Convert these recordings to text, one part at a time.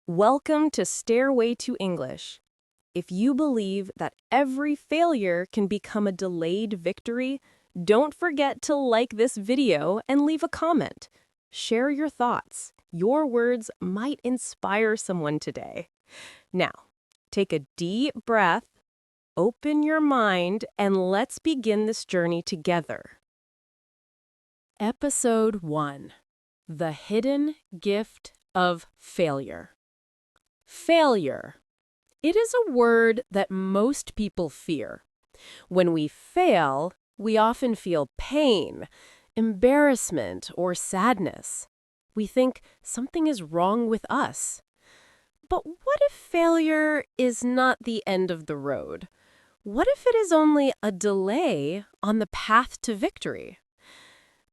Welcome to Stairway to English. If you believe that every failure can become a delayed victory, don't forget to like this video and leave a comment. Share your thoughts. Your words might inspire someone today. Now, take a deep breath, open your mind, and let's begin this journey together. Episode 1: The Hidden Gift of Failure. Failure. It is a word that most people fear. When we fail, we often feel pain, embarrassment, or sadness. We think something is wrong with us. But what if failure is not the end of the road? What if it is only a delay on the path to victory?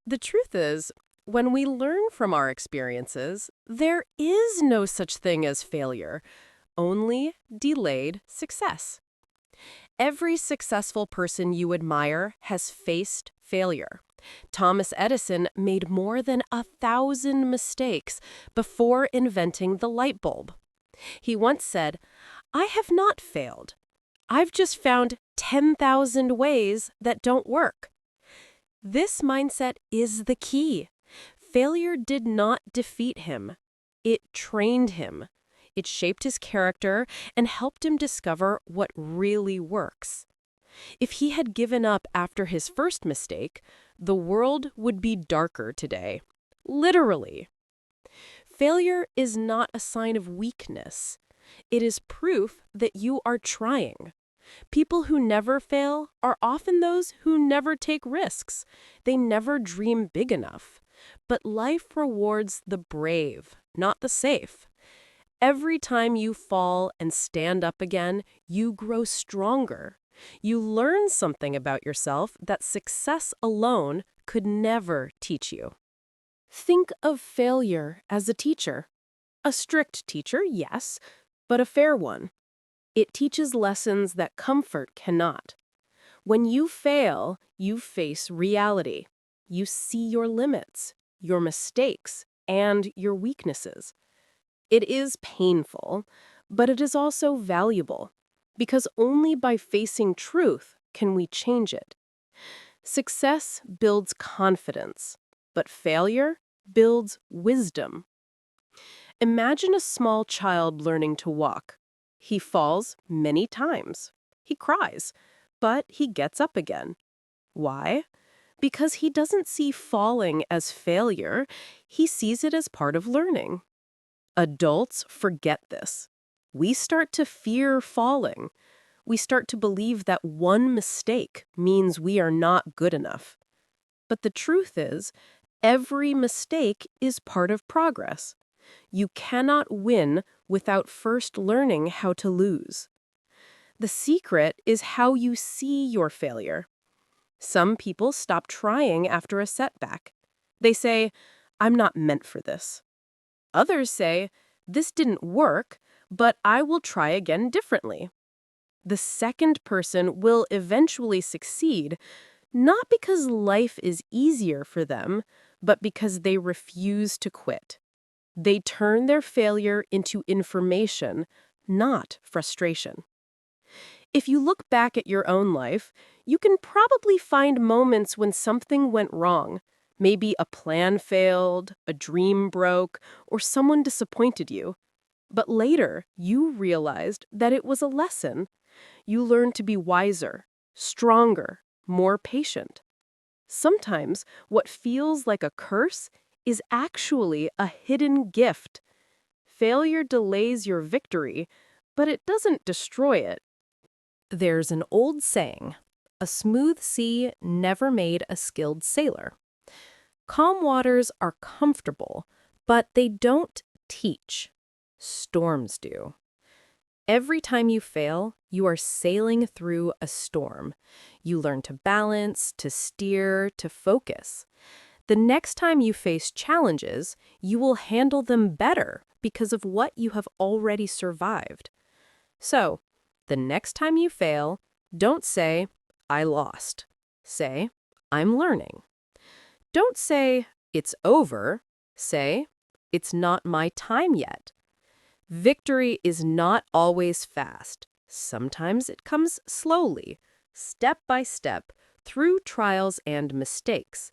The truth is, when we learn from our experiences, there is no such thing as failure, only delayed success. Every successful person you admire has faced failure. Thomas Edison made more than 1,000 mistakes before inventing the light bulb. He once said, "I have not failed. I've just found 10,000 ways that don't work." This mindset is the key. Failure did not defeat him. It trained him. It shaped his character and helped him discover what really works. If he had given up after his first mistake, the world would be darker today. Literally. Failure is not a sign of weakness. It is proof that you are trying. People who never fail are often those who never take risks. They never dream big enough. But life rewards the brave, not the safe. Every time you fall and stand up again, you grow stronger. You learn something about yourself that success alone could never teach you. Think of failure as a teacher. A strict teacher, yes, but a fair one. It teaches lessons that comfort cannot. When you fail, you face reality. You see your limits, your mistakes, and your weaknesses. It is painful, but it is also valuable, because only by facing truth can we change it. Success builds confidence, but failure builds wisdom. Imagine a small child learning to walk. He falls many times. He cries, but he gets up again. Why? Because he doesn't see falling as failure, he sees it as part of learning. Adults forget this. We start to fear falling. We start to believe that one mistake means we are not good enough. But the truth is, every mistake is part of progress. You cannot win without first learning how to lose. The secret is how you see your failure. Some people stop trying after a setback. They say, "I'm not meant for this." Others say, "This didn't work, but I will try again differently." The second person will eventually succeed, not because life is easier for them, but because they refuse to quit. They turn their failure into information, not frustration. If you look back at your own life, you can probably find moments when something went wrong. Maybe a plan failed, a dream broke, or someone disappointed you. But later, you realized that it was a lesson. You learned to be wiser, stronger, more patient. Sometimes what feels like a curse is actually a hidden gift. Failure delays your victory, but it doesn't destroy it. There's an old saying, "A smooth sea never made a skilled sailor." Calm waters are comfortable, but they don't teach. Storms do. Every time you fail, you are sailing through a storm. You learn to balance, to steer, to focus. The next time you face challenges, you will handle them better because of what you have already survived. So, the next time you fail, don't say, "I lost." Say, "I'm learning." Don't say, "It's over." Say, "It's not my time yet." Victory is not always fast. Sometimes it comes slowly, step by step, through trials and mistakes.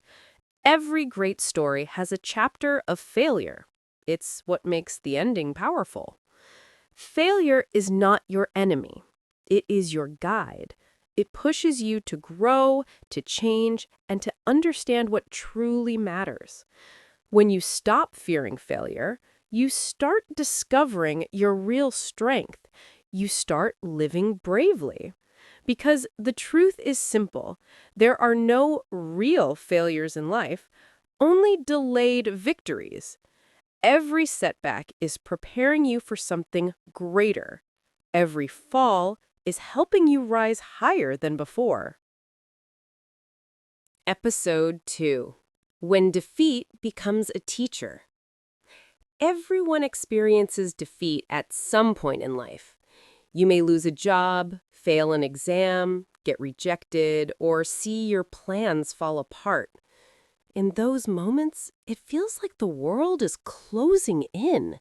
Every great story has a chapter of failure. It's what makes the ending powerful. Failure is not your enemy. It is your guide. It pushes you to grow, to change, and to understand what truly matters. When you stop fearing failure, you start discovering your real strength. You start living bravely. Because the truth is simple. There are no real failures in life, only delayed victories. Every setback is preparing you for something greater. Every fall is helping you rise higher than before. Episode 2: When Defeat Becomes a Teacher. Everyone experiences defeat at some point in life. You may lose a job, fail an exam, get rejected, or see your plans fall apart. In those moments, it feels like the world is closing in.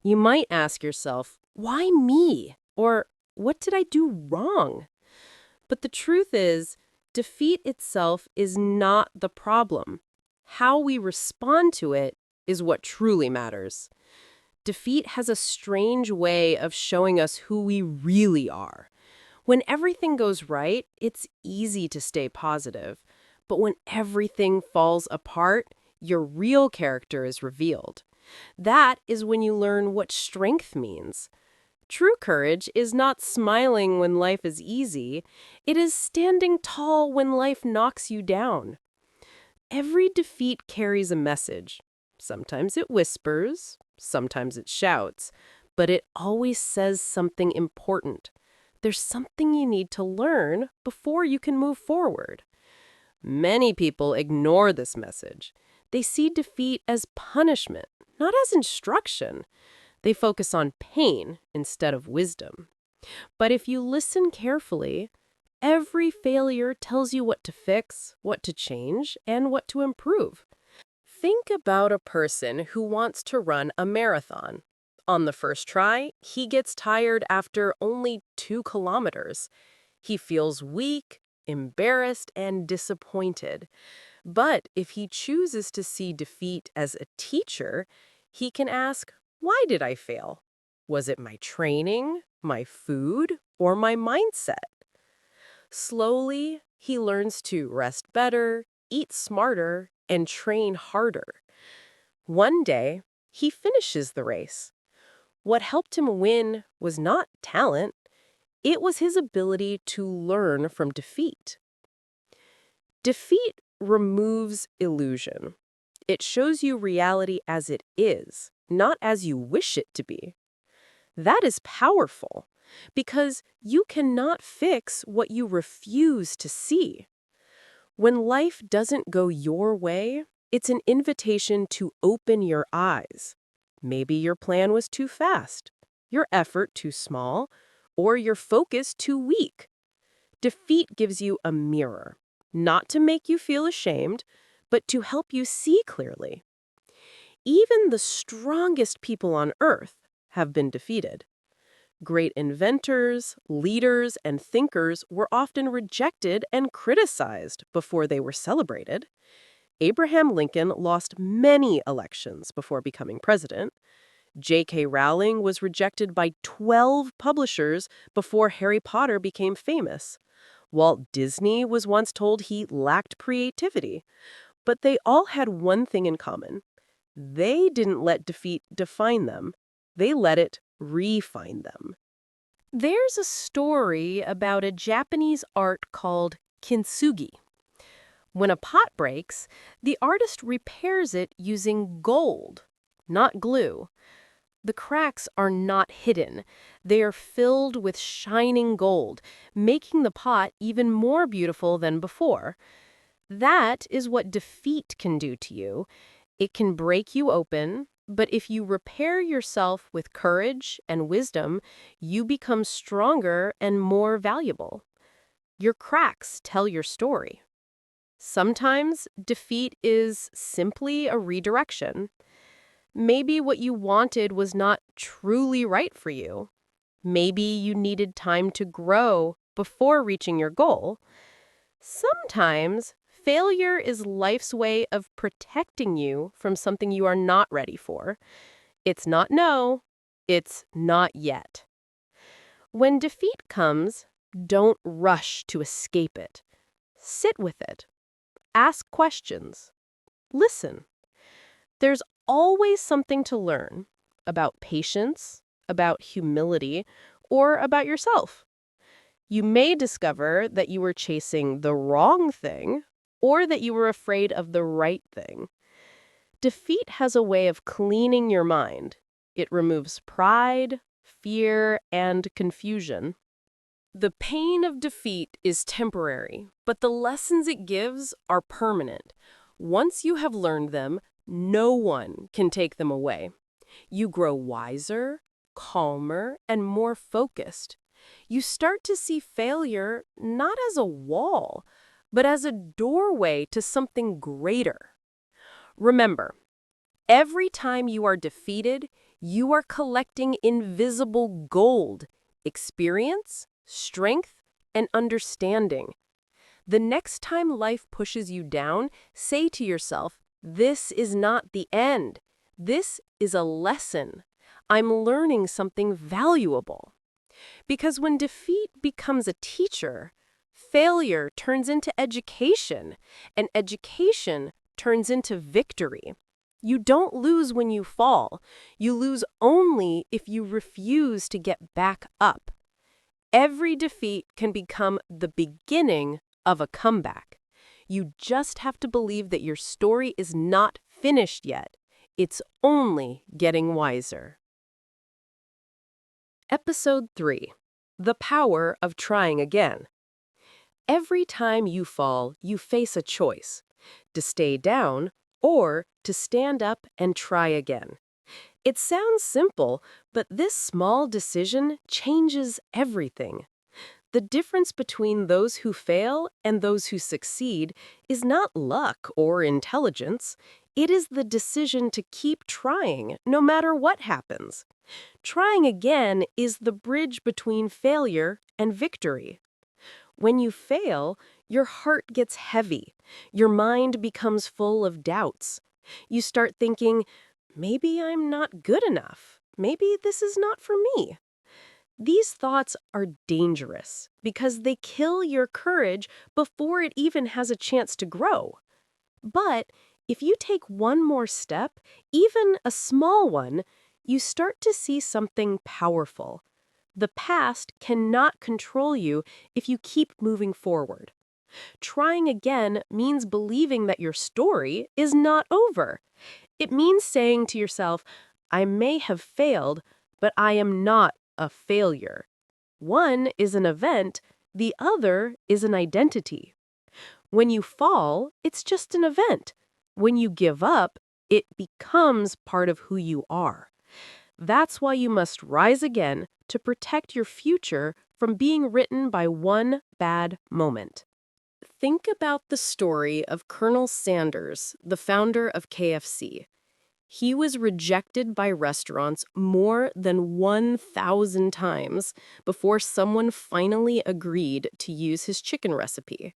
You might ask yourself, why me? Or what did I do wrong? But the truth is, defeat itself is not the problem. How we respond to it is what truly matters. Defeat has a strange way of showing us who we really are. When everything goes right, it's easy to stay positive. But when everything falls apart, your real character is revealed. That is when you learn what strength means. True courage is not smiling when life is easy. It is standing tall when life knocks you down. Every defeat carries a message. Sometimes it whispers, sometimes it shouts, but it always says something important. There's something you need to learn before you can move forward. Many people ignore this message. They see defeat as punishment, not as instruction. They focus on pain instead of wisdom. But if you listen carefully, every failure tells you what to fix, what to change, and what to improve. Think about a person who wants to run a marathon. On the first try, he gets tired after only 2 kilometers. He feels weak, embarrassed, and disappointed. But if he chooses to see defeat as a teacher, he can ask, why did I fail? Was it my training, my food, or my mindset? Slowly, he learns to rest better, eat smarter, and train harder. One day, he finishes the race. What helped him win was not talent, it was his ability to learn from defeat. Defeat removes illusion. It shows you reality as it is, not as you wish it to be. That is powerful, because you cannot fix what you refuse to see. When life doesn't go your way, it's an invitation to open your eyes. Maybe your plan was too fast, your effort too small, or your focus too weak. Defeat gives you a mirror, not to make you feel ashamed, but to help you see clearly. Even the strongest people on earth have been defeated. Great inventors, leaders, and thinkers were often rejected and criticized before they were celebrated. Abraham Lincoln lost many elections before becoming president. J.K. Rowling was rejected by 12 publishers before Harry Potter became famous. Walt Disney was once told he lacked creativity. But they all had one thing in common. They didn't let defeat define them. They let it refine them. There's a story about a Japanese art called kintsugi. When a pot breaks, the artist repairs it using gold, not glue. The cracks are not hidden. They are filled with shining gold, making the pot even more beautiful than before. That is what defeat can do to you. It can break you open, but if you repair yourself with courage and wisdom, you become stronger and more valuable. Your cracks tell your story. Sometimes defeat is simply a redirection. Maybe what you wanted was not truly right for you. Maybe you needed time to grow before reaching your goal. Sometimes failure is life's way of protecting you from something you are not ready for. It's not no, it's not yet. When defeat comes, don't rush to escape it. Sit with it. Ask questions. Listen. There's always something to learn about patience, about humility, or about yourself. You may discover that you were chasing the wrong thing or that you were afraid of the right thing. Defeat has a way of cleaning your mind. It removes pride, fear, and confusion. The pain of defeat is temporary, but the lessons it gives are permanent. Once you have learned them, no one can take them away. You grow wiser, calmer, and more focused. You start to see failure not as a wall, but as a doorway to something greater. Remember, every time you are defeated, you are collecting invisible gold, experience, strength, and understanding. The next time life pushes you down, say to yourself, this is not the end. This is a lesson. I'm learning something valuable. Because when defeat becomes a teacher, failure turns into education, and education turns into victory. You don't lose when you fall. You lose only if you refuse to get back up. Every defeat can become the beginning of a comeback. You just have to believe that your story is not finished yet. It's only getting wiser. Episode 3. The Power of Trying Again. Every time you fall, you face a choice: to stay down or to stand up and try again. It sounds simple, but this small decision changes everything. The difference between those who fail and those who succeed is not luck or intelligence. It is the decision to keep trying, no matter what happens. Trying again is the bridge between failure and victory. When you fail, your heart gets heavy. Your mind becomes full of doubts. You start thinking, maybe I'm not good enough. Maybe this is not for me. These thoughts are dangerous because they kill your courage before it even has a chance to grow. But if you take one more step, even a small one, you start to see something powerful. The past cannot control you if you keep moving forward. Trying again means believing that your story is not over. It means saying to yourself, I may have failed, but I am not a failure. One is an event, the other is an identity. When you fall, it's just an event. When you give up, it becomes part of who you are. That's why you must rise again to protect your future from being written by one bad moment. Think about the story of Colonel Sanders, the founder of KFC. He was rejected by restaurants more than 1,000 times before someone finally agreed to use his chicken recipe.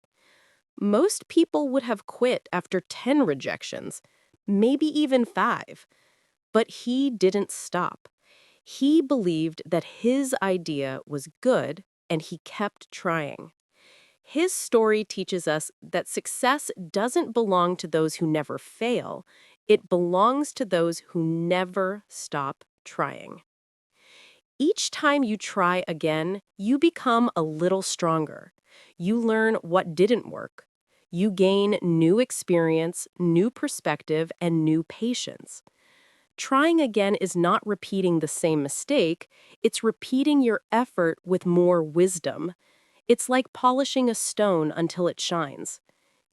Most people would have quit after 10 rejections, maybe even 5. But he didn't stop. He believed that his idea was good, and he kept trying. His story teaches us that success doesn't belong to those who never fail. It belongs to those who never stop trying. Each time you try again, you become a little stronger. You learn what didn't work. You gain new experience, new perspective, and new patience. Trying again is not repeating the same mistake, it's repeating your effort with more wisdom. It's like polishing a stone until it shines.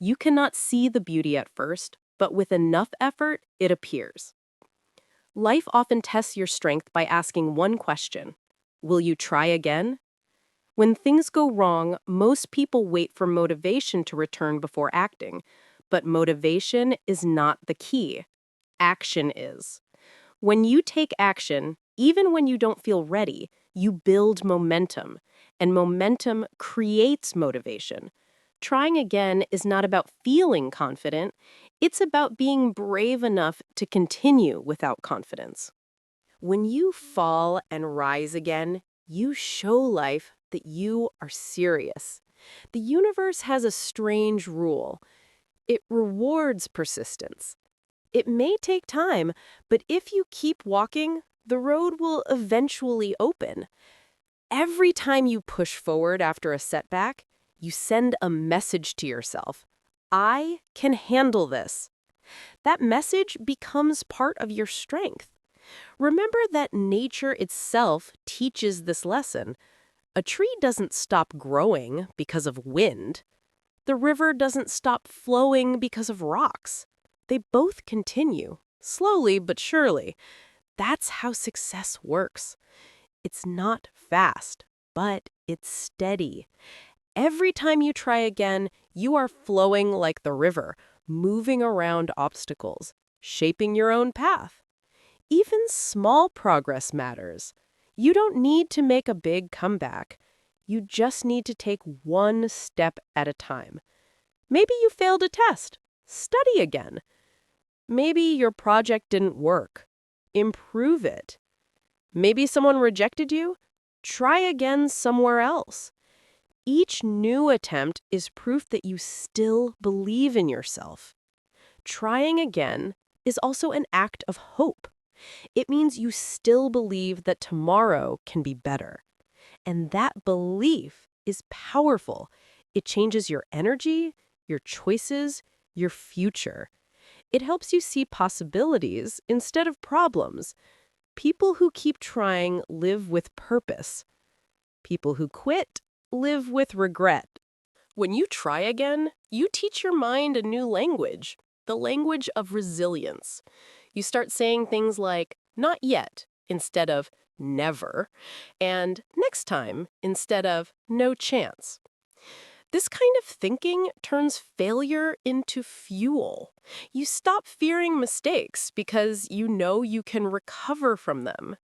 You cannot see the beauty at first, but with enough effort, it appears. Life often tests your strength by asking one question: will you try again? When things go wrong, most people wait for motivation to return before acting. But motivation is not the key. Action is. When you take action, even when you don't feel ready, you build momentum, and momentum creates motivation. Trying again is not about feeling confident, it's about being brave enough to continue without confidence. When you fall and rise again, you show life that you are serious. The universe has a strange rule. It rewards persistence. It may take time, but if you keep walking, the road will eventually open. Every time you push forward after a setback, you send a message to yourself. I can handle this. That message becomes part of your strength. Remember that nature itself teaches this lesson. A tree doesn't stop growing because of wind. The river doesn't stop flowing because of rocks. They both continue, slowly but surely. That's how success works. It's not fast, but it's steady. Every time you try again, you are flowing like the river, moving around obstacles, shaping your own path. Even small progress matters. You don't need to make a big comeback. You just need to take one step at a time. Maybe you failed a test. Study again. Maybe your project didn't work. Improve it. Maybe someone rejected you. Try again somewhere else. Each new attempt is proof that you still believe in yourself. Trying again is also an act of hope. It means you still believe that tomorrow can be better. And that belief is powerful. It changes your energy, your choices, your future. It helps you see possibilities instead of problems. People who keep trying live with purpose. People who quit live with regret. When you try again, you teach your mind a new language, the language of resilience. You start saying things like, not yet, instead of never, and next time, instead of no chance. This kind of thinking turns failure into fuel. You stop fearing mistakes because you know you can recover from them.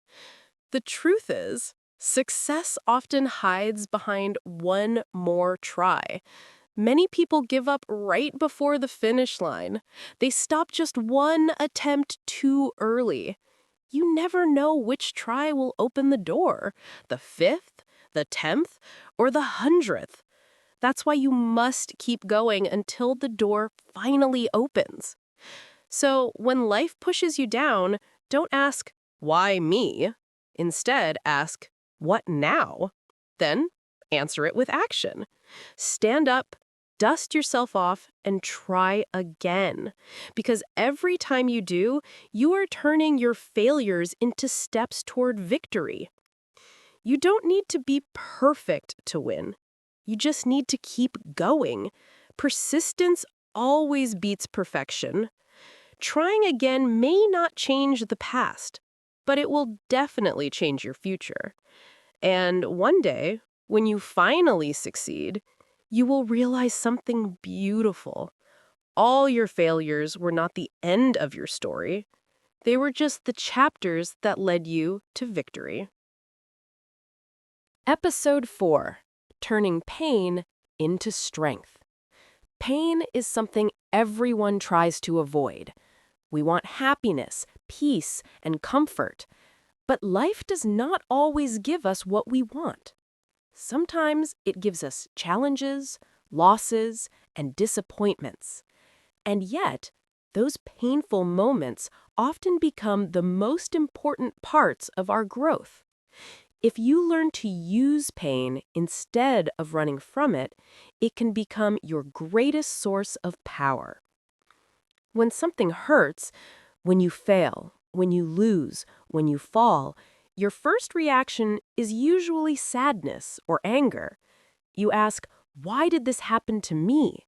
The truth is, success often hides behind one more try. Many people give up right before the finish line. They stop just one attempt too early. You never know which try will open the door, the 5th, the 10th, or the 100th. That's why you must keep going until the door finally opens. So when life pushes you down, don't ask, why me? Instead, ask, what now? Then answer it with action. Stand up, dust yourself off, and try again. Because every time you do, you are turning your failures into steps toward victory. You don't need to be perfect to win. You just need to keep going. Persistence always beats perfection. Trying again may not change the past, but it will definitely change your future. And one day, when you finally succeed, you will realize something beautiful. All your failures were not the end of your story. They were just the chapters that led you to victory. Episode 4: Turning Pain into Strength. Pain is something everyone tries to avoid. We want happiness, peace, and comfort. But life does not always give us what we want. Sometimes it gives us challenges, losses, and disappointments. And yet, those painful moments often become the most important parts of our growth. If you learn to use pain instead of running from it, it can become your greatest source of power. When something hurts, when you fail, when you lose, when you fall, your first reaction is usually sadness or anger. You ask, why did this happen to me?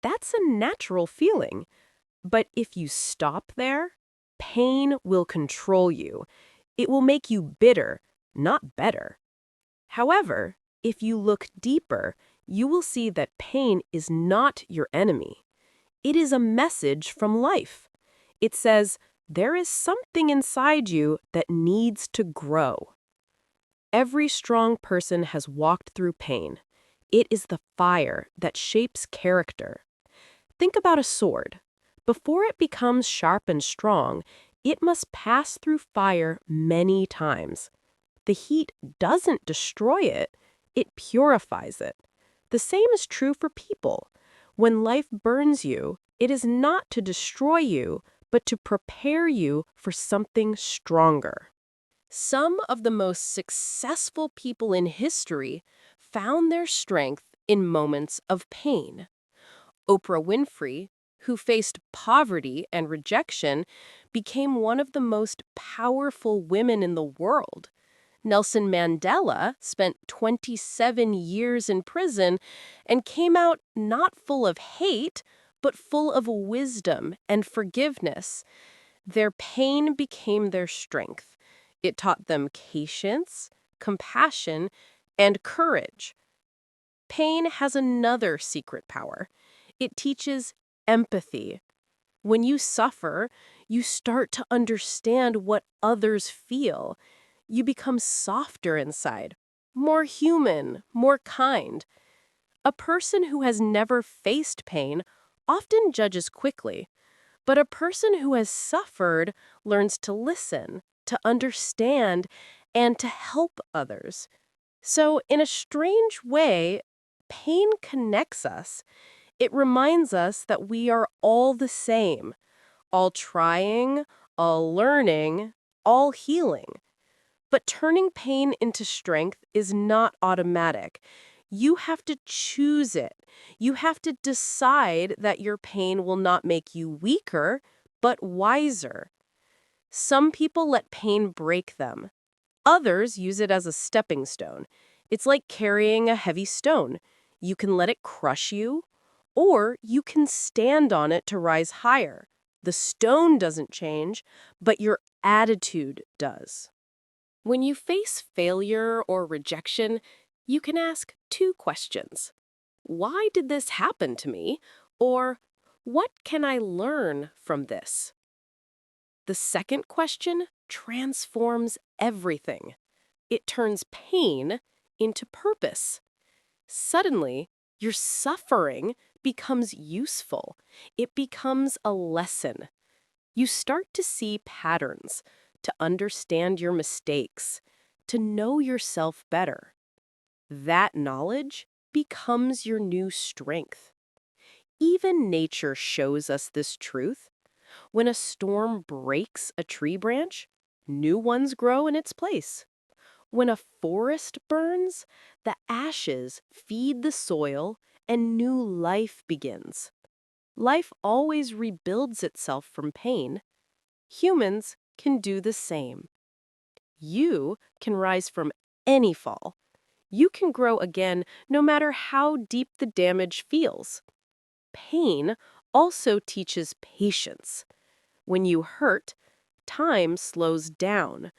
That's a natural feeling. But if you stop there, pain will control you. It will make you bitter, not better. However, if you look deeper, you will see that pain is not your enemy. It is a message from life. It says, there is something inside you that needs to grow. Every strong person has walked through pain. It is the fire that shapes character. Think about a sword. Before it becomes sharp and strong, it must pass through fire many times. The heat doesn't destroy it, it purifies it. The same is true for people. When life burns you, it is not to destroy you, but to prepare you for something stronger. Some of the most successful people in history found their strength in moments of pain. Oprah Winfrey, who faced poverty and rejection, became one of the most powerful women in the world. Nelson Mandela spent 27 years in prison and came out not full of hate, but full of wisdom and forgiveness. Their pain became their strength. It taught them patience, compassion, and courage. Pain has another secret power. It teaches empathy. When you suffer, you start to understand what others feel. You become softer inside, more human, more kind. A person who has never faced pain often judges quickly, but a person who has suffered learns to listen, to understand, and to help others. So, in a strange way, pain connects us. It reminds us that we are all the same, all trying, all learning, all healing. But turning pain into strength is not automatic. You have to choose it. You have to decide that your pain will not make you weaker, but wiser. Some people let pain break them. Others use it as a stepping stone. It's like carrying a heavy stone. You can let it crush you, or you can stand on it to rise higher. The stone doesn't change, but your attitude does. When you face failure or rejection, you can ask two questions. Why did this happen to me? Or, what can I learn from this? The second question transforms everything. It turns pain into purpose. Suddenly, your suffering becomes useful. It becomes a lesson. You start to see patterns, to understand your mistakes, to know yourself better. That knowledge becomes your new strength. Even nature shows us this truth. When a storm breaks a tree branch, new ones grow in its place. When a forest burns, the ashes feed the soil and new life begins. Life always rebuilds itself from pain. Humans can do the same. You can rise from any fall. You can grow again no matter how deep the damage feels. Pain also teaches patience. When you hurt, time slows down.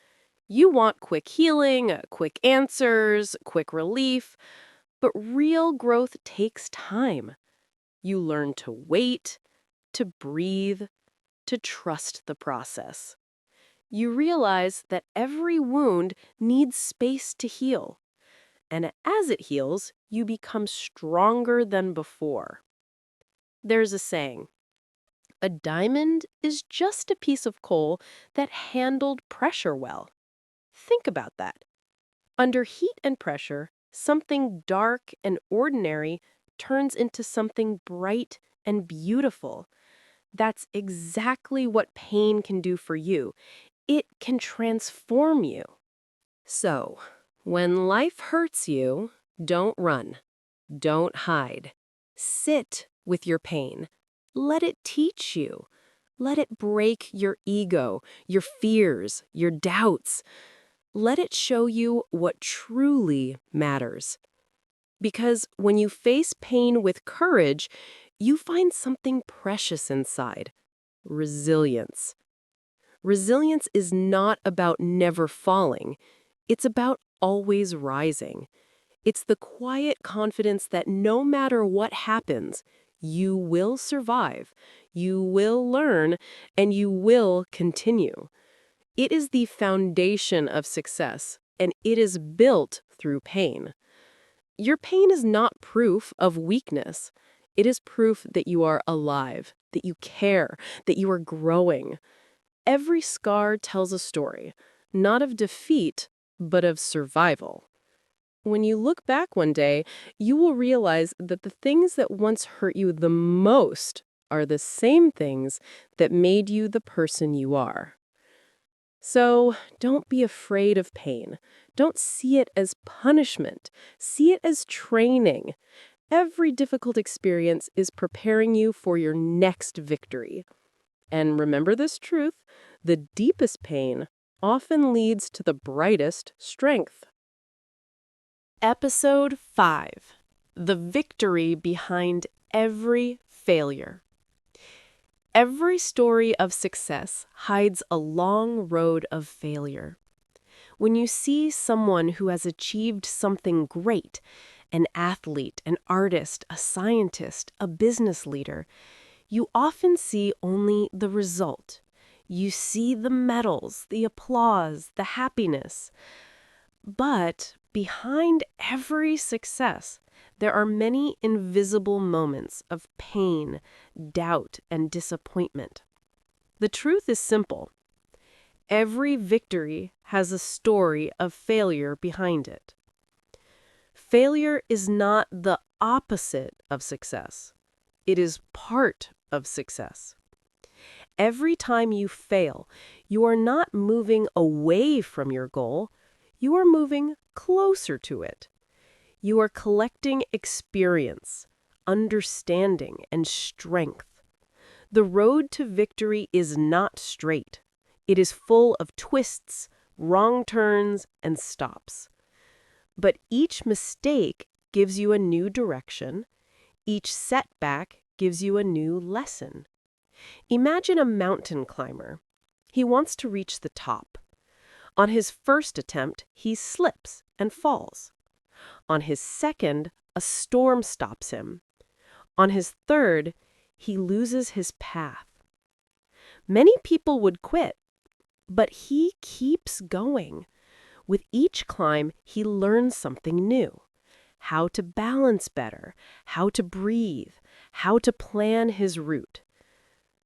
You want quick healing, quick answers, quick relief, but real growth takes time. You learn to wait, to breathe, to trust the process. You realize that every wound needs space to heal. And as it heals, you become stronger than before. There's a saying, a diamond is just a piece of coal that handled pressure well. Think about that. Under heat and pressure, something dark and ordinary turns into something bright and beautiful. That's exactly what pain can do for you. It can transform you. So, when life hurts you, don't run. Don't hide. Sit with your pain. Let it teach you. Let it break your ego, your fears, your doubts. Let it show you what truly matters. Because when you face pain with courage, you find something precious inside. Resilience. Resilience is not about never falling. It's about always rising. It's the quiet confidence that no matter what happens, You will survive, you will learn, and you will continue. It is the foundation of success, and it is built through pain. Your pain is not proof of weakness. It is proof that you are alive, that you care, that you are growing. Every scar tells a story, not of defeat, but of survival. When you look back one day, you will realize that the things that once hurt you the most are the same things that made you the person you are. So don't be afraid of pain. Don't see it as punishment. See it as training. Every difficult experience is preparing you for your next victory. And remember this truth, the deepest pain often leads to the brightest strength. Episode 5. The Victory Behind Every Failure. Every story of success hides a long road of failure. When you see someone who has achieved something great, an athlete, an artist, a scientist, a business leader, you often see only the result. You see the medals, the applause, the happiness. But behind every success, there are many invisible moments of pain, doubt, and disappointment. The truth is simple. Every victory has a story of failure behind it. Failure is not the opposite of success. It is part of success. Every time you fail, you are not moving away from your goal. You are moving closer to it. You are collecting experience, understanding, and strength. The road to victory is not straight. It is full of twists, wrong turns, and stops. But each mistake gives you a new direction. Each setback gives you a new lesson. Imagine a mountain climber. He wants to reach the top. On his first attempt, he slips and falls. On his second, a storm stops him. On his third, he loses his path. Many people would quit, but he keeps going. With each climb, he learns something new. How to balance better, how to breathe, how to plan his route.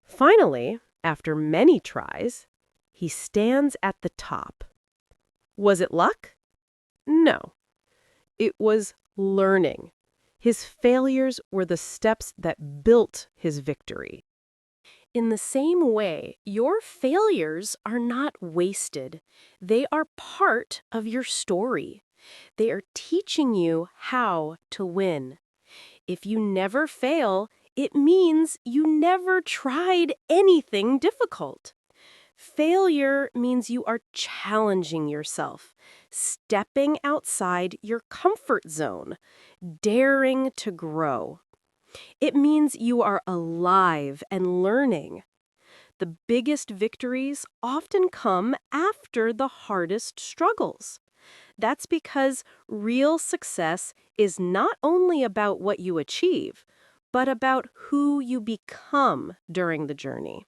Finally, after many tries, he stands at the top. Was it luck? No. It was learning. His failures were the steps that built his victory. In the same way, your failures are not wasted. They are part of your story. They are teaching you how to win. If you never fail, it means you never tried anything difficult. Failure means you are challenging yourself, stepping outside your comfort zone, daring to grow. It means you are alive and learning. The biggest victories often come after the hardest struggles. That's because real success is not only about what you achieve, but about who you become during the journey.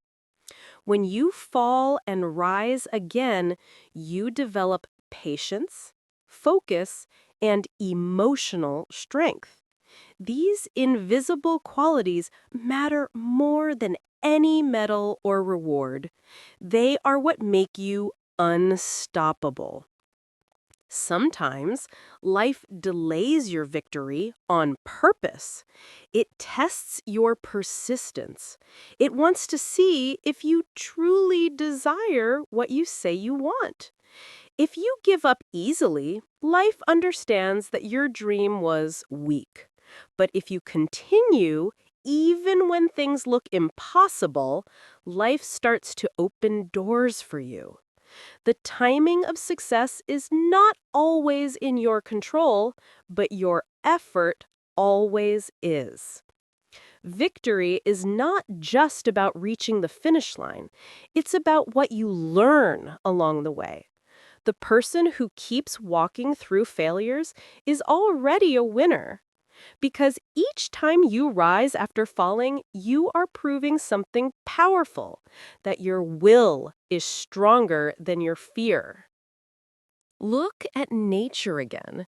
When you fall and rise again, you develop patience, focus, and emotional strength. These invisible qualities matter more than any medal or reward. They are what make you unstoppable. Sometimes life delays your victory on purpose. It tests your persistence. It wants to see if you truly desire what you say you want. If you give up easily, life understands that your dream was weak. But if you continue, even when things look impossible, life starts to open doors for you. The timing of success is not always in your control, but your effort always is. Victory is not just about reaching the finish line. It's about what you learn along the way. The person who keeps walking through failures is already a winner. Because each time you rise after falling, you are proving something powerful, that your will is stronger than your fear. Look at nature again.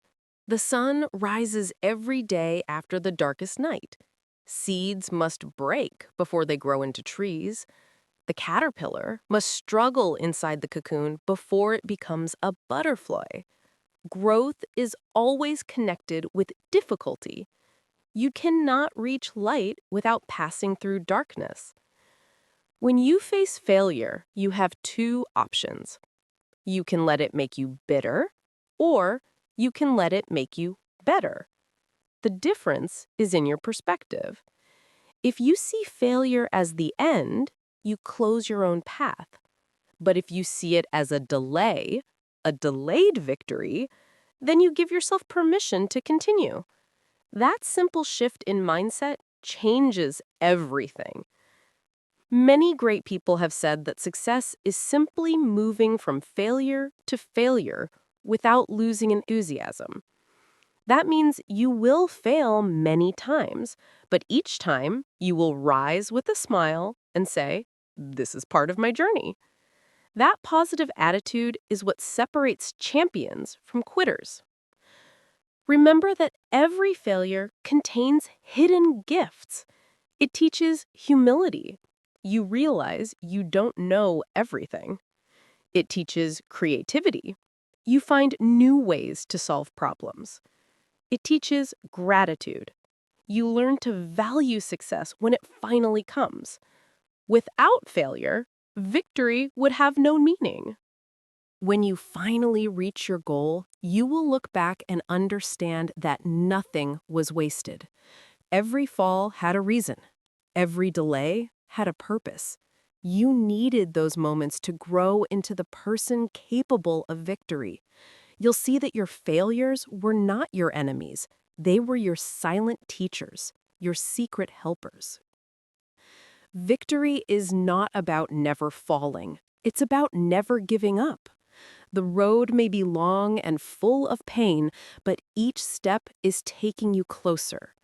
The sun rises every day after the darkest night. Seeds must break before they grow into trees. The caterpillar must struggle inside the cocoon before it becomes a butterfly. Growth is always connected with difficulty. You cannot reach light without passing through darkness. When you face failure, you have two options. You can let it make you bitter, or you can let it make you better. The difference is in your perspective. If you see failure as the end, you close your own path. But if you see it as a delay, a delayed victory, then you give yourself permission to continue. That simple shift in mindset changes everything. Many great people have said that success is simply moving from failure to failure without losing enthusiasm. That means you will fail many times, but each time you will rise with a smile and say, "This is part of my journey." That positive attitude is what separates champions from quitters. Remember that every failure contains hidden gifts. It teaches humility. You realize you don't know everything. It teaches creativity. You find new ways to solve problems. It teaches gratitude. You learn to value success when it finally comes. Without failure, victory would have no meaning. When you finally reach your goal, you will look back and understand that nothing was wasted. Every fall had a reason. Every delay had a purpose. You needed those moments to grow into the person capable of victory. You'll see that your failures were not your enemies. They were your silent teachers, your secret helpers. Victory is not about never falling. It's about never giving up. The road may be long and full of pain, but each step is taking you closer.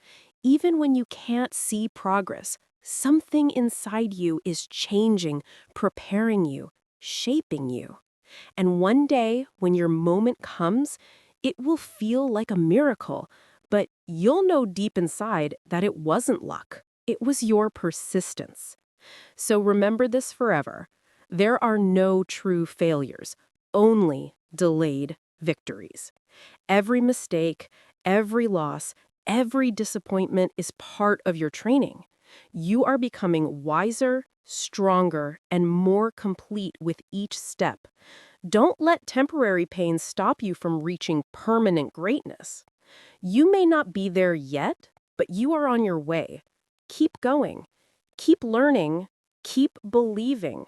Even when you can't see progress, something inside you is changing, preparing you, shaping you. And one day, when your moment comes, it will feel like a miracle, but you'll know deep inside that it wasn't luck. It was your persistence. So remember this forever. There are no true failures, only delayed victories. Every mistake, every loss, every disappointment is part of your training. You are becoming wiser, stronger, and more complete with each step. Don't let temporary pain stop you from reaching permanent greatness. You may not be there yet, but you are on your way. Keep going. Keep learning. Keep believing.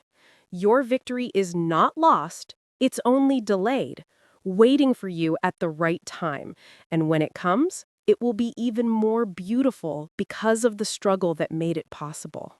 Your victory is not lost. It's only delayed, waiting for you at the right time. And when it comes, it will be even more beautiful because of the struggle that made it possible.